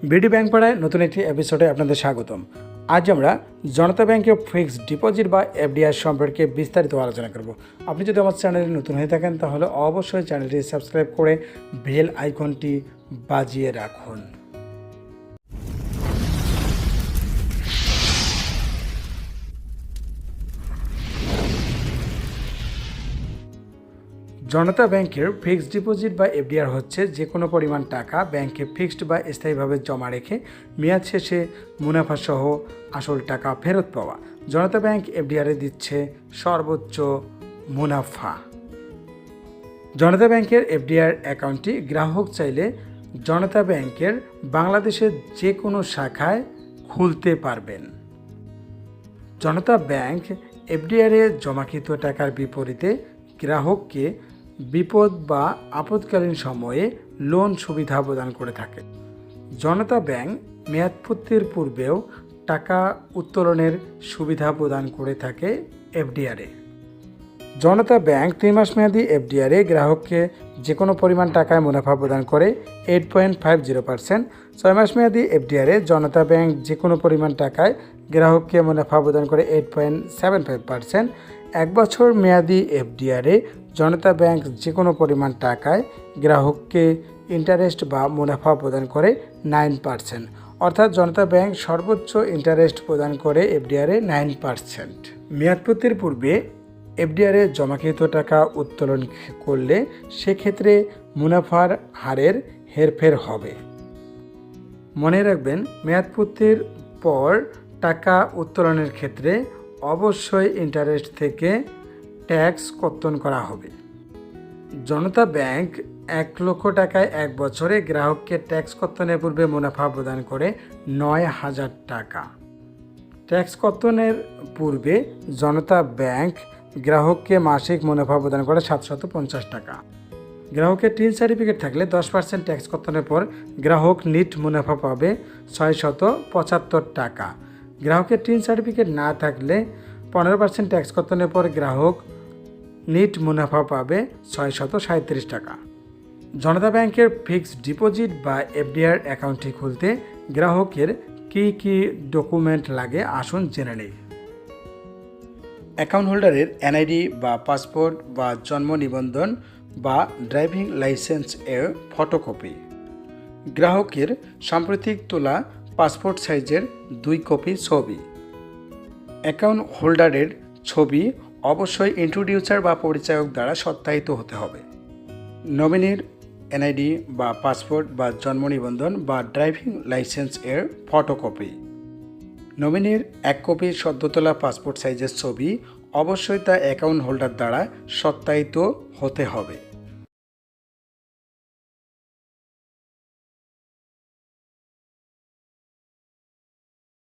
BD bank পাড়ায় নতুন একটি এপিসোডে আপনাদের স্বাগতম। আজ আমরা জনতা ব্যাংকের ফিক্সড ডিপোজিট বা এফডিআর সম্পর্কে বিস্তারিত আলোচনা করব। আপনি যদি আমার চ্যানেলে নতুন হয়ে থাকেন তাহলে অবশ্যই চ্যানেলটি সাবস্ক্রাইব করে বেল আইকনটি বাজিয়ে রাখুন। জনতা ব্যাংকের ফিক্সড ডিপোজিট বা এফডিআর হচ্ছে যে কোনো পরিমাণ টাকা ব্যাংকে ফিক্সড বা স্থায়ীভাবে জমা রেখে মেয়াদ শেষে মুনাফাসহ আসল টাকা ফেরত পাওয়া। জনতা ব্যাংক এফডিআরে দিচ্ছে সর্বোচ্চ মুনাফা। জনতা ব্যাংকের এফডিআর অ্যাকাউন্টটি গ্রাহক চাইলে জনতা ব্যাংকের বাংলাদেশের যে কোনো শাখায় খুলতে পারবেন। জনতা ব্যাংক এফডিআরে জমাকৃত টাকার বিপরীতে গ্রাহককে বিপদ বা আপদকালীন সময়ে লোন সুবিধা প্রদান করে থাকে। জনতা ব্যাংক মেয়াদপূর্তির পূর্বেও টাকা উত্তোলনের সুবিধা প্রদান করে থাকে এফডিআরে। জনতা ব্যাংক 3 মাস মেয়াদি এফডিআরে গ্রাহককে যে কোনো পরিমাণ টাকায় মুনাফা প্রদান করে 8.50%। 6 মাস মেয়াদি এফডিআরে জনতা ব্যাংক যে কোনো পরিমাণ টাকায় গ্রাহককে মুনাফা প্রদান করে 8.75%। 1 বছর মেয়াদি এফডিআরে জনতা ব্যাংক যে কোনো পরিমাণ টাকায় গ্রাহককে ইন্টারেস্ট বা মুনাফা প্রদান করে 9%। অর্থাৎ জনতা ব্যাংক সর্বোচ্চ ইন্টারেস্ট প্রদান করে এফডিআরে 9%। মেয়াদপূর্তির পূর্বে এফডিআরে জমাকৃত টাকা উত্তোলন করলে সেক্ষেত্রে মুনাফার হারের হেরফের হবে। মনে রাখবেন, মেয়াদপূর্তির পর টাকা উত্তোলনের ক্ষেত্রে অবশ্যই ইন্টারেস্ট থেকে ট্যাক্স কর্তন করা হবে। জনতা ব্যাংক 1 লক্ষ টাকায় 1 বছরে গ্রাহককে ট্যাক্স কর্তনের পূর্বে মুনাফা প্রদান করে 9,000 টাকা। ট্যাক্স কর্তনের পূর্বে জনতা ব্যাংক গ্রাহককে মাসিক মুনাফা প্রদান করে 750 টাকা। গ্রাহকের টিন সার্টিফিকেট থাকলে 10% ট্যাক্স কর্তনের পর গ্রাহক নিট মুনাফা পাবে 675 টাকা। গ্রাহকের টিন সার্টিফিকেট না থাকলে 15% ট্যাক্স কর্তনের পর গ্রাহক নিট মুনাফা পাবে 637 টাকা। জনতা ব্যাংকের ফিক্সড ডিপোজিট বা এফডিআর অ্যাকাউন্টটি খুলতে গ্রাহকের কী কী ডকুমেন্ট লাগে আসুন জেনে নেই। অ্যাকাউন্ট হোল্ডারের এনআইডি বা পাসপোর্ট বা জন্ম নিবন্ধন বা ড্রাইভিং লাইসেন্স এর ফটোকপি, গ্রাহকের সাম্প্রতিক তোলা পাসপোর্ট সাইজের 2 কপি ছবি। অ্যাকাউন্ট হোল্ডারের ছবি অবশ্যই ইন্ট্রোডিউসার বা পরিচায়ক দ্বারা সত্যায়িত হতে হবে। নমিনির এনআইডি বা পাসপোর্ট বা জন্ম নিবন্ধন বা ড্রাইভিং লাইসেন্স এর ফটোকপি। নমিনির 1 কপি সদ্য তোলা পাসপোর্ট সাইজের ছবি অবশ্যই তা অ্যাকাউন্ট হোল্ডার দ্বারা সত্যায়িত হতে হবে।